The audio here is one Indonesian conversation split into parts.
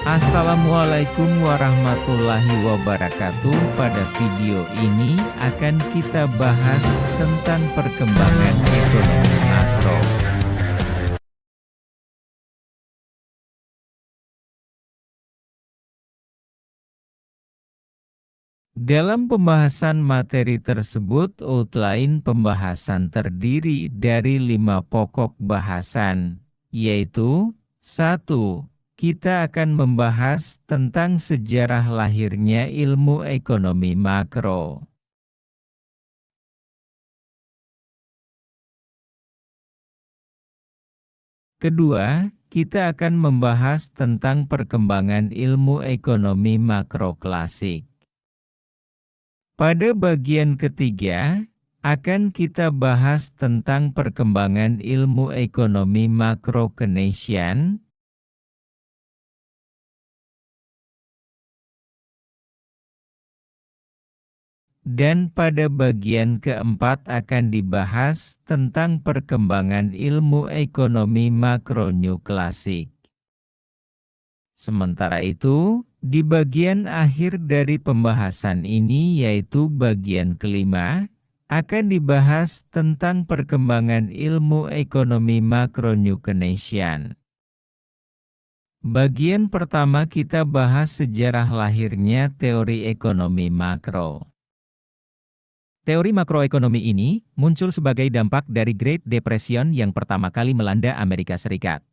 Assalamualaikum warahmatullahi wabarakatuh. Pada video ini akan kita bahas tentang perkembangan ekonomi makro. Dalam pembahasan materi tersebut, outline pembahasan terdiri dari 5 pokok bahasan, yaitu 1. Kita akan membahas tentang sejarah lahirnya ilmu ekonomi makro. Kedua, kita akan membahas tentang perkembangan ilmu ekonomi makro klasik. Pada bagian ketiga, akan kita bahas tentang perkembangan ilmu ekonomi makro Keynesian. Dan pada bagian keempat akan dibahas tentang perkembangan ilmu ekonomi makro new klasik. Sementara itu, di bagian akhir dari pembahasan ini yaitu bagian kelima, akan dibahas tentang perkembangan ilmu ekonomi makro new Keynesian. Bagian pertama kita bahas sejarah lahirnya teori ekonomi makro. Teori makroekonomi ini muncul sebagai dampak dari Great Depression yang pertama kali melanda Amerika Serikat.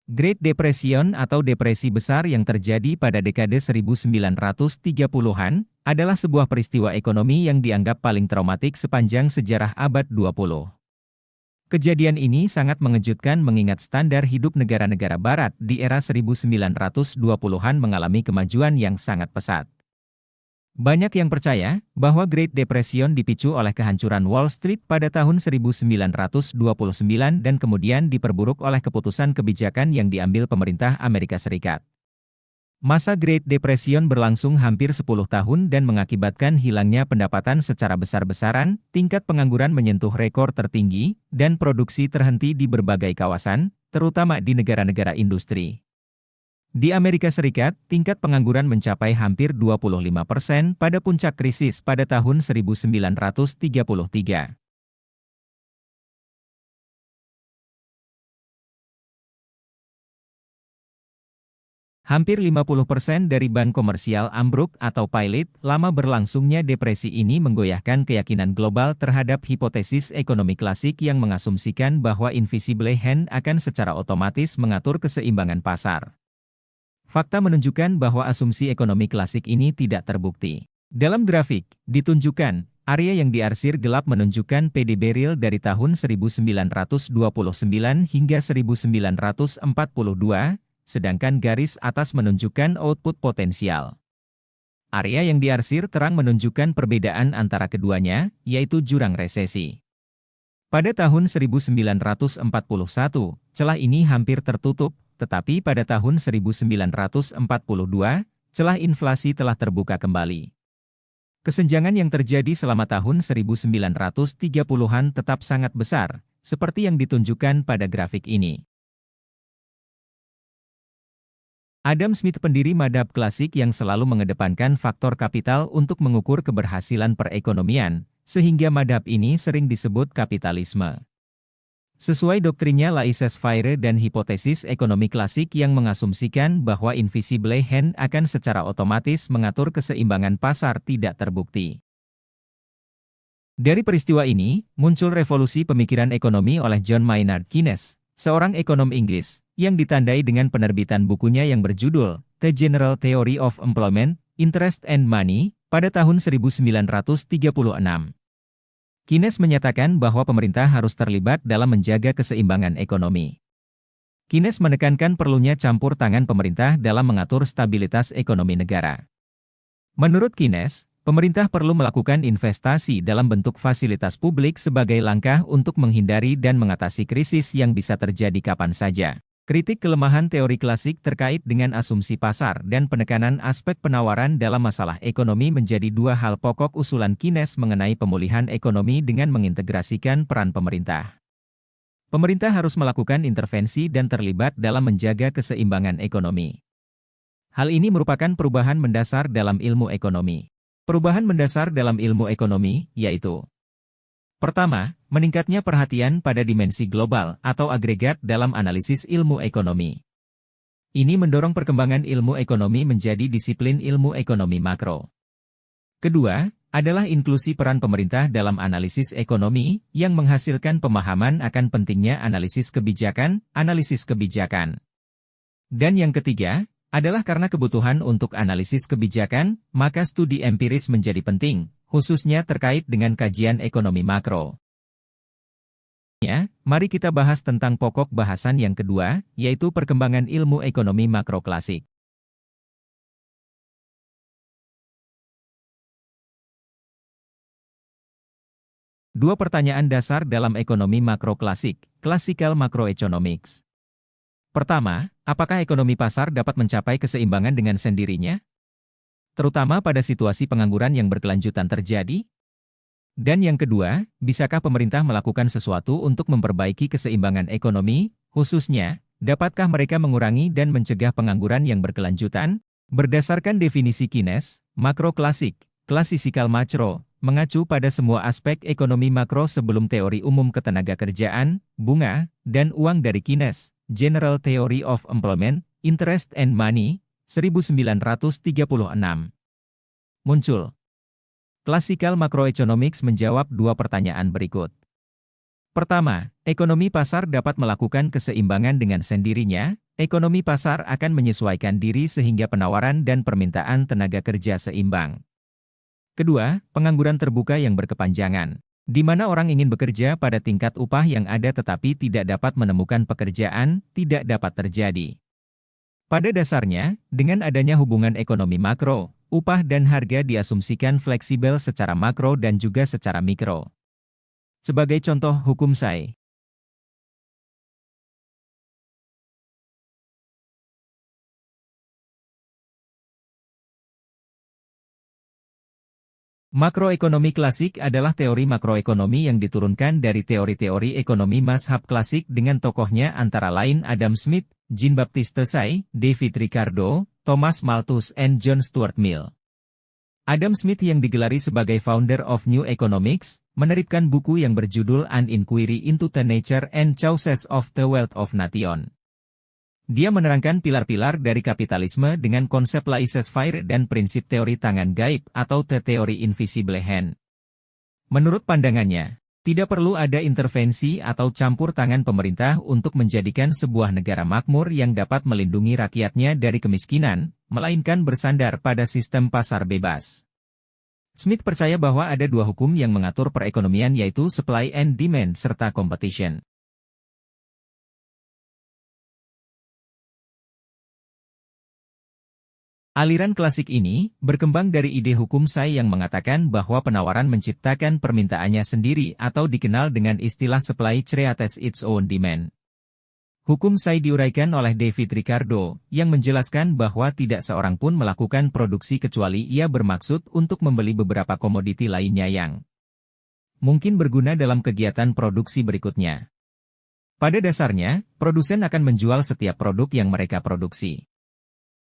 Great Depression atau depresi besar yang terjadi pada dekade 1930-an adalah sebuah peristiwa ekonomi yang dianggap paling traumatik sepanjang sejarah abad 20. Kejadian ini sangat mengejutkan mengingat standar hidup negara-negara barat di era 1920-an mengalami kemajuan yang sangat pesat. Banyak yang percaya bahwa Great Depression dipicu oleh kehancuran Wall Street pada tahun 1929 dan kemudian diperburuk oleh keputusan kebijakan yang diambil pemerintah Amerika Serikat. Masa Great Depression berlangsung hampir 10 tahun dan mengakibatkan hilangnya pendapatan secara besar-besaran, tingkat pengangguran menyentuh rekor tertinggi, dan produksi terhenti di berbagai kawasan, terutama di negara-negara industri. Di Amerika Serikat, tingkat pengangguran mencapai hampir 25% pada puncak krisis pada tahun 1933. Hampir 50% dari bank komersial ambruk atau pilot. Lama berlangsungnya depresi ini menggoyahkan keyakinan global terhadap hipotesis ekonomi klasik yang mengasumsikan bahwa invisible hand akan secara otomatis mengatur keseimbangan pasar. Fakta menunjukkan bahwa asumsi ekonomi klasik ini tidak terbukti. Dalam grafik, ditunjukkan, area yang diarsir gelap menunjukkan PDB real dari tahun 1929 hingga 1942, sedangkan garis atas menunjukkan output potensial. Area yang diarsir terang menunjukkan perbedaan antara keduanya, yaitu jurang resesi. Pada tahun 1941, celah ini hampir tertutup, tetapi pada tahun 1942, celah inflasi telah terbuka kembali. Kesenjangan yang terjadi selama tahun 1930-an tetap sangat besar, seperti yang ditunjukkan pada grafik ini. Adam Smith, pendiri madhab klasik yang selalu mengedepankan faktor kapital untuk mengukur keberhasilan perekonomian, sehingga madhab ini sering disebut kapitalisme. Sesuai doktrinnya laissez-faire dan hipotesis ekonomi klasik yang mengasumsikan bahwa invisible hand akan secara otomatis mengatur keseimbangan pasar tidak terbukti. Dari peristiwa ini, muncul revolusi pemikiran ekonomi oleh John Maynard Keynes, seorang ekonom Inggris, yang ditandai dengan penerbitan bukunya yang berjudul The General Theory of Employment, Interest and Money, pada tahun 1936. Keynes menyatakan bahwa pemerintah harus terlibat dalam menjaga keseimbangan ekonomi. Keynes menekankan perlunya campur tangan pemerintah dalam mengatur stabilitas ekonomi negara. Menurut Keynes, pemerintah perlu melakukan investasi dalam bentuk fasilitas publik sebagai langkah untuk menghindari dan mengatasi krisis yang bisa terjadi kapan saja. Kritik kelemahan teori klasik terkait dengan asumsi pasar dan penekanan aspek penawaran dalam masalah ekonomi menjadi dua hal pokok usulan Keynes mengenai pemulihan ekonomi dengan mengintegrasikan peran pemerintah. Pemerintah harus melakukan intervensi dan terlibat dalam menjaga keseimbangan ekonomi. Hal ini merupakan perubahan mendasar dalam ilmu ekonomi. Perubahan mendasar dalam ilmu ekonomi, yaitu: pertama, meningkatnya perhatian pada dimensi global atau agregat dalam analisis ilmu ekonomi. Ini mendorong perkembangan ilmu ekonomi menjadi disiplin ilmu ekonomi makro. Kedua, adalah inklusi peran pemerintah dalam analisis ekonomi, yang menghasilkan pemahaman akan pentingnya analisis kebijakan. Dan yang ketiga, adalah karena kebutuhan untuk analisis kebijakan, maka studi empiris menjadi penting, khususnya terkait dengan kajian ekonomi makro. Mari kita bahas tentang pokok bahasan yang kedua, yaitu perkembangan ilmu ekonomi makro klasik. Dua pertanyaan dasar dalam ekonomi makro klasik, classical macroeconomics. Pertama, apakah ekonomi pasar dapat mencapai keseimbangan dengan sendirinya? Terutama pada situasi pengangguran yang berkelanjutan terjadi? Dan yang kedua, bisakah pemerintah melakukan sesuatu untuk memperbaiki keseimbangan ekonomi, khususnya, dapatkah mereka mengurangi dan mencegah pengangguran yang berkelanjutan? Berdasarkan definisi Keynes, makro klasik, classical macro, mengacu pada semua aspek ekonomi makro sebelum teori umum ketenagakerjaan, bunga, dan uang dari Keynes, General Theory of Employment, Interest and Money, 1936. Muncul. Classical Macroeconomics menjawab dua pertanyaan berikut. Pertama, ekonomi pasar dapat melakukan keseimbangan dengan sendirinya. Ekonomi pasar akan menyesuaikan diri sehingga penawaran dan permintaan tenaga kerja seimbang. Kedua, pengangguran terbuka yang berkepanjangan, di mana orang ingin bekerja pada tingkat upah yang ada tetapi tidak dapat menemukan pekerjaan, tidak dapat terjadi. Pada dasarnya, dengan adanya hubungan ekonomi makro, upah dan harga diasumsikan fleksibel secara makro dan juga secara mikro. Sebagai contoh hukum Say. Makroekonomi klasik adalah teori makroekonomi yang diturunkan dari teori-teori ekonomi mazhab klasik dengan tokohnya antara lain Adam Smith, Jean-Baptiste Say, David Ricardo, Thomas Malthus, and John Stuart Mill. Adam Smith yang digelari sebagai founder of New Economics, menerbitkan buku yang berjudul An Inquiry into the Nature and Causes of the Wealth of Nations. Dia menerangkan pilar-pilar dari kapitalisme dengan konsep laissez-faire dan prinsip teori tangan gaib atau teori invisible hand. Menurut pandangannya, tidak perlu ada intervensi atau campur tangan pemerintah untuk menjadikan sebuah negara makmur yang dapat melindungi rakyatnya dari kemiskinan, melainkan bersandar pada sistem pasar bebas. Smith percaya bahwa ada dua hukum yang mengatur perekonomian yaitu supply and demand serta competition. Aliran klasik ini berkembang dari ide hukum Say yang mengatakan bahwa penawaran menciptakan permintaannya sendiri atau dikenal dengan istilah supply creates its own demand. Hukum Say diuraikan oleh David Ricardo, yang menjelaskan bahwa tidak seorang pun melakukan produksi kecuali ia bermaksud untuk membeli beberapa komoditi lainnya yang mungkin berguna dalam kegiatan produksi berikutnya. Pada dasarnya, produsen akan menjual setiap produk yang mereka produksi.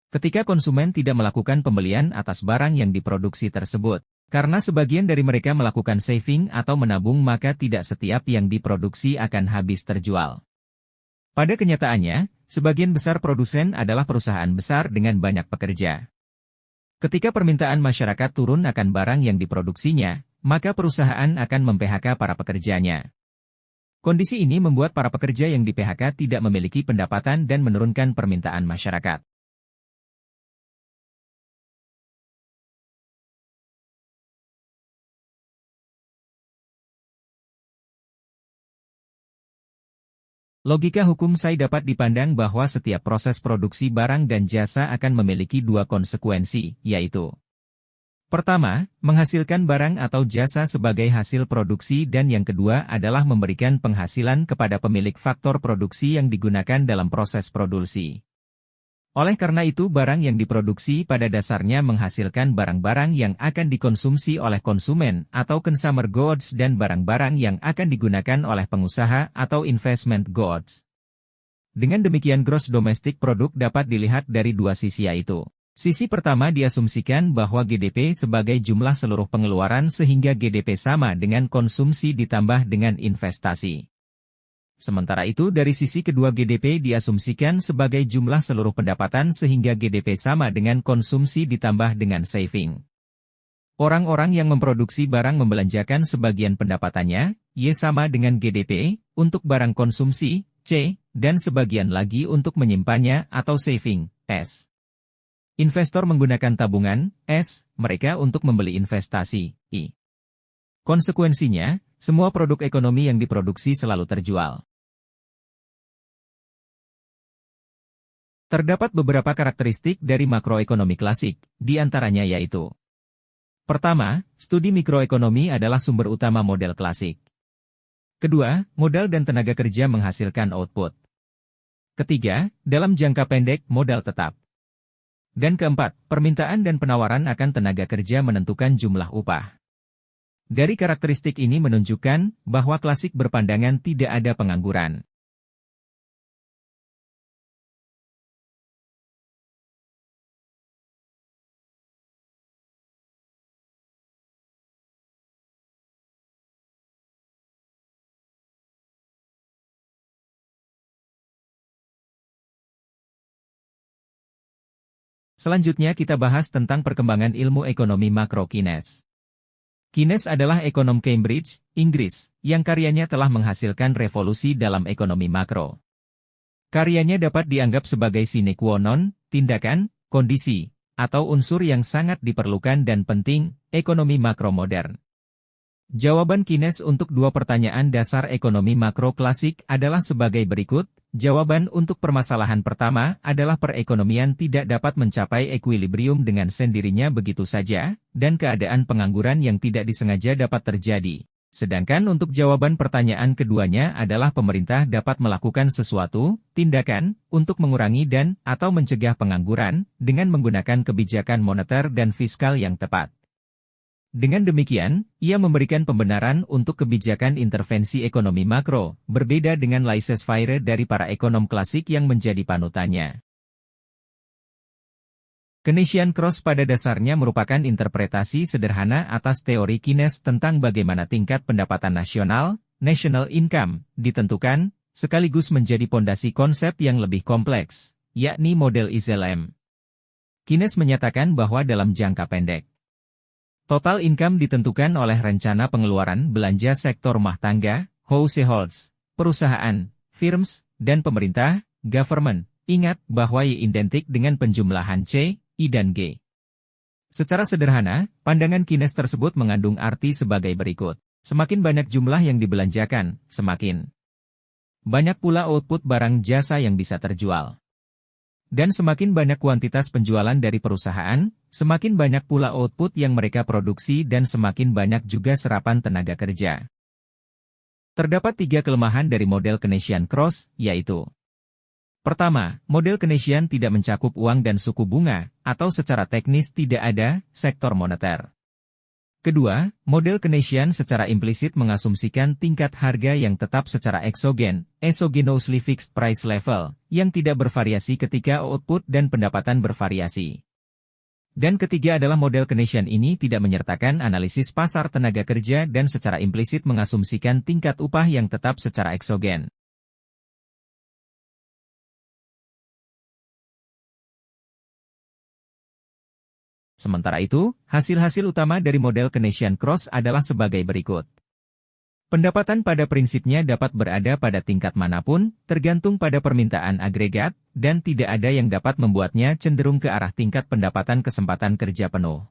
Ketika konsumen tidak melakukan pembelian atas barang yang diproduksi tersebut, karena sebagian dari mereka melakukan saving atau menabung maka tidak setiap yang diproduksi akan habis terjual. Pada kenyataannya, sebagian besar produsen adalah perusahaan besar dengan banyak pekerja. Ketika permintaan masyarakat turun akan barang yang diproduksinya, maka perusahaan akan mem-PHK para pekerjanya. Kondisi ini membuat para pekerja yang di-PHK tidak memiliki pendapatan dan menurunkan permintaan masyarakat. Logika hukum Say dapat dipandang bahwa setiap proses produksi barang dan jasa akan memiliki dua konsekuensi, yaitu: pertama, menghasilkan barang atau jasa sebagai hasil produksi dan yang kedua adalah memberikan penghasilan kepada pemilik faktor produksi yang digunakan dalam proses produksi. Oleh karena itu barang yang diproduksi pada dasarnya menghasilkan barang-barang yang akan dikonsumsi oleh konsumen atau consumer goods dan barang-barang yang akan digunakan oleh pengusaha atau investment goods. Dengan demikian gross domestic product dapat dilihat dari dua sisi yaitu Sisi pertama diasumsikan bahwa GDP sebagai jumlah seluruh pengeluaran sehingga GDP sama dengan konsumsi ditambah dengan investasi. Sementara itu dari sisi kedua GDP diasumsikan sebagai jumlah seluruh pendapatan sehingga GDP sama dengan konsumsi ditambah dengan saving. Orang-orang yang memproduksi barang membelanjakan sebagian pendapatannya, Y sama dengan GDP, untuk barang konsumsi, C, dan sebagian lagi untuk menyimpannya atau saving, S. Investor menggunakan tabungan, S, mereka untuk membeli investasi, I. Konsekuensinya, semua produk ekonomi yang diproduksi selalu terjual. Terdapat beberapa karakteristik dari makroekonomi klasik, di antaranya yaitu: pertama, studi mikroekonomi adalah sumber utama model klasik. Kedua, modal dan tenaga kerja menghasilkan output. Ketiga, dalam jangka pendek, modal tetap. Dan keempat, permintaan dan penawaran akan tenaga kerja menentukan jumlah upah. Dari karakteristik ini menunjukkan bahwa klasik berpandangan tidak ada pengangguran. Selanjutnya kita bahas tentang perkembangan ilmu ekonomi makro Keynes. Keynes adalah ekonom Cambridge, Inggris, yang karyanya telah menghasilkan revolusi dalam ekonomi makro. Karyanya dapat dianggap sebagai sine qua non, tindakan, kondisi, atau unsur yang sangat diperlukan dan penting, ekonomi makro modern. Jawaban Keynes untuk dua pertanyaan dasar ekonomi makro klasik adalah sebagai berikut. Jawaban untuk permasalahan pertama adalah perekonomian tidak dapat mencapai equilibrium dengan sendirinya begitu saja, dan keadaan pengangguran yang tidak disengaja dapat terjadi. Sedangkan untuk jawaban pertanyaan keduanya adalah pemerintah dapat melakukan sesuatu, tindakan, untuk mengurangi dan/atau mencegah pengangguran, dengan menggunakan kebijakan moneter dan fiskal yang tepat. Dengan demikian, ia memberikan pembenaran untuk kebijakan intervensi ekonomi makro, berbeda dengan laissez-faire dari para ekonom klasik yang menjadi panutannya. Keynesian-Cross pada dasarnya merupakan interpretasi sederhana atas teori Keynes tentang bagaimana tingkat pendapatan nasional, national income, ditentukan, sekaligus menjadi pondasi konsep yang lebih kompleks, yakni model ISLM. Keynes menyatakan bahwa dalam jangka pendek, total income ditentukan oleh rencana pengeluaran belanja sektor rumah tangga, households, perusahaan, firms, dan pemerintah, government. Ingat bahwa Y identik dengan penjumlahan C, I dan G. Secara sederhana, pandangan Keynes tersebut mengandung arti sebagai berikut. Semakin banyak jumlah yang dibelanjakan, semakin banyak pula output barang jasa yang bisa terjual. Dan semakin banyak kuantitas penjualan dari perusahaan, semakin banyak pula output yang mereka produksi dan semakin banyak juga serapan tenaga kerja. Terdapat 3 kelemahan dari model Keynesian-Cross, yaitu: pertama, model Keynesian tidak mencakup uang dan suku bunga, atau secara teknis tidak ada sektor moneter. Kedua, model Keynesian secara implisit mengasumsikan tingkat harga yang tetap secara eksogen, exogenously fixed price level, yang tidak bervariasi ketika output dan pendapatan bervariasi. Dan ketiga adalah model Keynesian ini tidak menyertakan analisis pasar tenaga kerja dan secara implisit mengasumsikan tingkat upah yang tetap secara eksogen. Sementara itu, hasil-hasil utama dari model Keynesian-Cross adalah sebagai berikut. Pendapatan pada prinsipnya dapat berada pada tingkat manapun, tergantung pada permintaan agregat, dan tidak ada yang dapat membuatnya cenderung ke arah tingkat pendapatan kesempatan kerja penuh.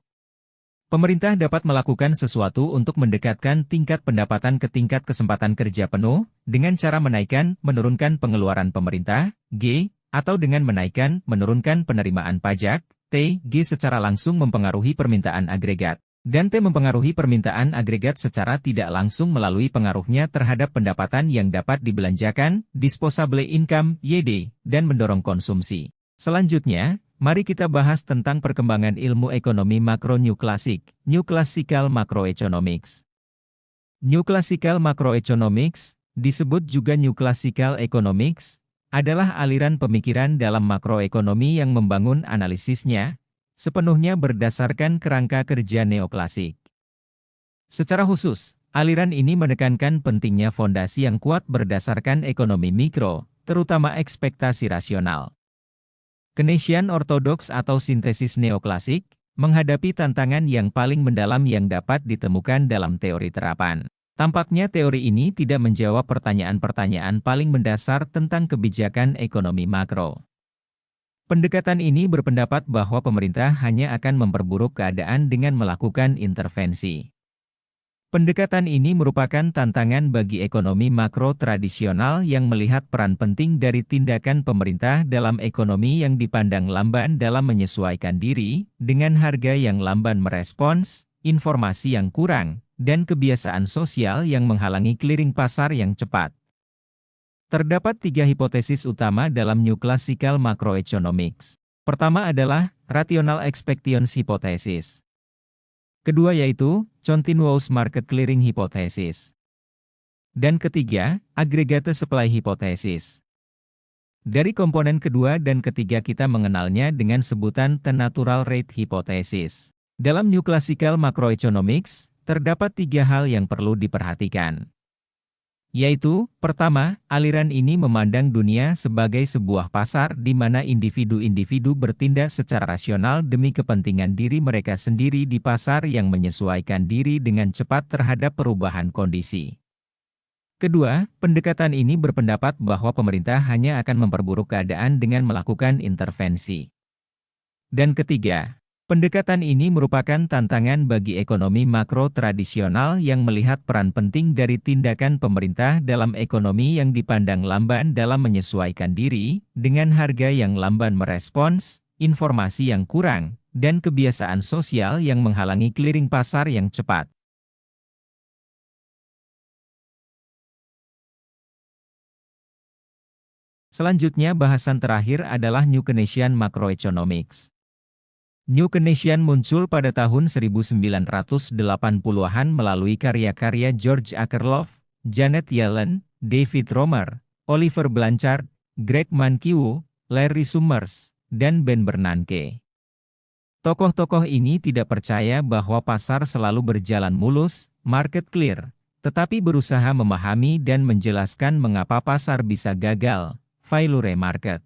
Pemerintah dapat melakukan sesuatu untuk mendekatkan tingkat pendapatan ke tingkat kesempatan kerja penuh, dengan cara menaikkan, menurunkan pengeluaran pemerintah, G, atau dengan menaikkan, menurunkan penerimaan pajak, T, G secara langsung mempengaruhi permintaan agregat, dan T mempengaruhi permintaan agregat secara tidak langsung melalui pengaruhnya terhadap pendapatan yang dapat dibelanjakan, disposable income, YD, dan mendorong konsumsi. Selanjutnya, mari kita bahas tentang perkembangan ilmu ekonomi makro New Classic, New Classical Macroeconomics. New Classical Macroeconomics, disebut juga New Classical Economics, adalah aliran pemikiran dalam makroekonomi yang membangun analisisnya, sepenuhnya berdasarkan kerangka kerja neoklasik. Secara khusus, aliran ini menekankan pentingnya fondasi yang kuat berdasarkan ekonomi mikro, terutama ekspektasi rasional. Keynesian ortodoks atau sintesis neoklasik, menghadapi tantangan yang paling mendalam yang dapat ditemukan dalam teori terapan. Tampaknya teori ini tidak menjawab pertanyaan-pertanyaan paling mendasar tentang kebijakan ekonomi makro. Pendekatan ini berpendapat bahwa pemerintah hanya akan memperburuk keadaan dengan melakukan intervensi. Pendekatan ini merupakan tantangan bagi ekonomi makro tradisional yang melihat peran penting dari tindakan pemerintah dalam ekonomi yang dipandang lamban dalam menyesuaikan diri, dengan harga yang lamban merespons, informasi yang kurang, dan kebiasaan sosial yang menghalangi clearing pasar yang cepat. Terdapat 3 hipotesis utama dalam New Classical Macroeconomics. Pertama adalah Rational Expectations Hypothesis. Kedua yaitu Continuous Market Clearing Hypothesis. Dan ketiga, Aggregate Supply Hypothesis. Dari komponen kedua dan ketiga kita mengenalnya dengan sebutan The Natural Rate Hypothesis. Dalam New Classical Macroeconomics, terdapat 3 hal yang perlu diperhatikan. Yaitu, pertama, aliran ini memandang dunia sebagai sebuah pasar di mana individu-individu bertindak secara rasional demi kepentingan diri mereka sendiri di pasar yang menyesuaikan diri dengan cepat terhadap perubahan kondisi. Kedua, pendekatan ini berpendapat bahwa pemerintah hanya akan memperburuk keadaan dengan melakukan intervensi. Dan ketiga, pendekatan ini merupakan tantangan bagi ekonomi makro tradisional yang melihat peran penting dari tindakan pemerintah dalam ekonomi yang dipandang lamban dalam menyesuaikan diri, dengan harga yang lamban merespons, informasi yang kurang, dan kebiasaan sosial yang menghalangi clearing pasar yang cepat. Selanjutnya bahasan terakhir adalah New Keynesian Macroeconomics. New Keynesian muncul pada tahun 1980-an melalui karya-karya George Akerlof, Janet Yellen, David Romer, Oliver Blanchard, Greg Mankiw, Larry Summers, dan Ben Bernanke. Tokoh-tokoh ini tidak percaya bahwa pasar selalu berjalan mulus, market clear, tetapi berusaha memahami dan menjelaskan mengapa pasar bisa gagal, failure market.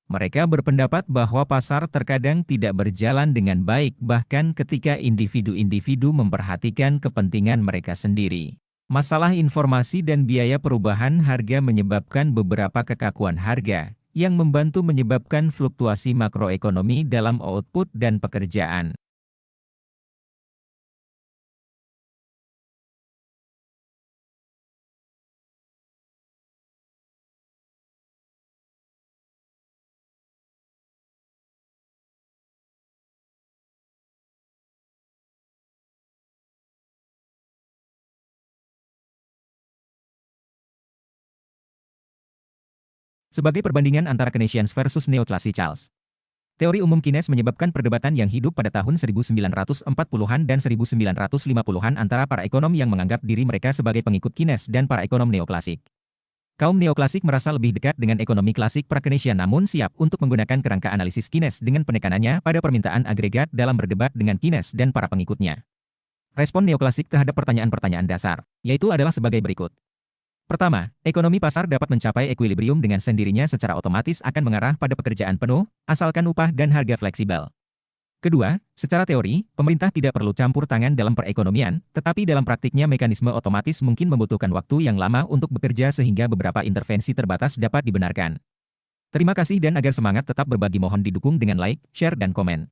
Mereka berpendapat bahwa pasar terkadang tidak berjalan dengan baik bahkan ketika individu-individu memperhatikan kepentingan mereka sendiri. Masalah informasi dan biaya perubahan harga menyebabkan beberapa kekakuan harga, yang membantu menyebabkan fluktuasi makroekonomi dalam output dan pekerjaan. Sebagai perbandingan antara Keynesians versus Neoclassicals. Teori umum Keynes menyebabkan perdebatan yang hidup pada tahun 1940-an dan 1950-an antara para ekonom yang menganggap diri mereka sebagai pengikut Keynes dan para ekonom neoklasik. Kaum neoklasik merasa lebih dekat dengan ekonomi klasik pra-Keynesian namun siap untuk menggunakan kerangka analisis Keynes dengan penekanannya pada permintaan agregat dalam berdebat dengan Keynes dan para pengikutnya. Respon neoklasik terhadap pertanyaan-pertanyaan dasar, yaitu adalah sebagai berikut. Pertama, ekonomi pasar dapat mencapai equilibrium dengan sendirinya secara otomatis akan mengarah pada pekerjaan penuh, asalkan upah dan harga fleksibel. Kedua, secara teori, pemerintah tidak perlu campur tangan dalam perekonomian, tetapi dalam praktiknya mekanisme otomatis mungkin membutuhkan waktu yang lama untuk bekerja sehingga beberapa intervensi terbatas dapat dibenarkan. Terima kasih dan agar semangat tetap berbagi mohon didukung dengan like, share dan komen.